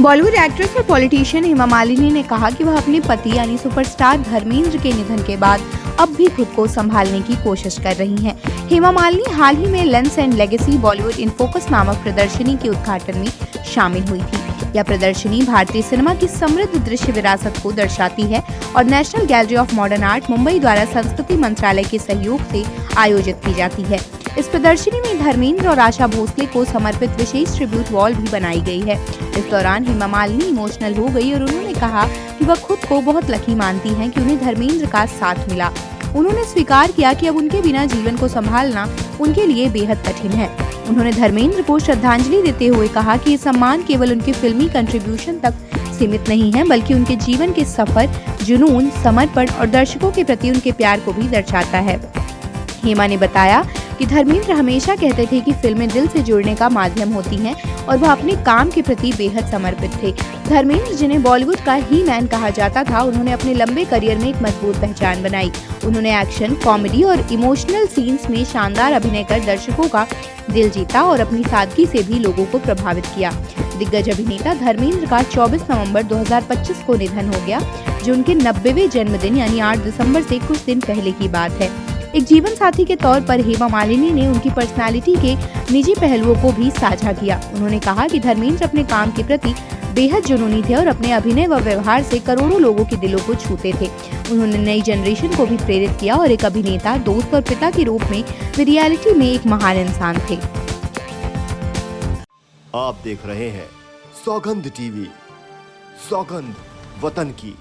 Bollywood actress और politician Hema Malini ने कहा कि वह अपने पति यानी सुपरस्टार धर्मेंद्र के निधन के बाद अब भी खुद को संभालने की कोशिश कर रही हैं। हेमा मालिनी हाल ही में lens and legacy Bollywood in focus नामक प्रदर्शनी के उद्घाटन में शामिल हुई थी। यह प्रदर्शनी भारतीय सिनेमा की समृद्ध दृश्य विरासत को दर्शाती है और national gallery of modern art Mumbai द्वारा संस्कृति मंत्रालय के सहयोग से आयोजित की जाती है। इस प्रदर्शनी में धर्मेंद्र और आशा भोसले को समर्पित विशेष ट्रिब्यूट वॉल भी बनाई गई है। इस दौरान हेमा मालिनी इमोशनल हो गई और उन्होंने कहा कि वह खुद को बहुत लकी मानती हैं कि उन्हें धर्मेंद्र का साथ मिला। उन्होंने स्वीकार किया कि अब उनके बिना जीवन को संभालना उनके लिए बेहद कठिन है। उन्होंने धर्मेंद्र को श्रद्धांजलि देते हुए कहा कि ये सम्मान केवल उनके फिल्मी कंट्रीब्यूशन तक सीमित नहीं है, बल्कि उनके जीवन के सफर, जुनून, समर्पण और दर्शकों के प्रति उनके प्यार को भी दर्शाता है। हेमा ने बताया कि धर्मेंद्र हमेशा कहते थे कि फिल्में दिल से जुड़ने का माध्यम होती हैं और वह अपने काम के प्रति बेहद समर्पित थे। धर्मेंद्र, जिन्हें बॉलीवुड का ही मैन कहा जाता था, उन्होंने अपने लंबे करियर में एक मजबूत पहचान बनाई। उन्होंने एक्शन, कॉमेडी और इमोशनल सीन्स में शानदार अभिनय कर दर्शकों का दिल जीता और अपनी सादगी से भी लोगों को प्रभावित किया। दिग्गज अभिनेता धर्मेंद्र का 24 नवंबर 2025 को निधन हो गया, जो उनके 90वें जन्मदिन यानी 8 दिसंबर से कुछ दिन पहले की बात है। एक जीवन साथी के तौर पर हेमा मालिनी ने उनकी पर्सनालिटी के निजी पहलुओं को भी साझा किया। उन्होंने कहा कि धर्मेंद्र अपने काम के प्रति बेहद जुनूनी थे और अपने अभिनय व व्यवहार से करोड़ों लोगों के दिलों को छूते थे। उन्होंने नई जनरेशन को भी प्रेरित किया और एक अभिनेता, दोस्त और पिता के रूप में वे रियलिटी में एक महान इंसान थे। आप देख रहे हैं सौगंध टीवी, सौगंध वतन की।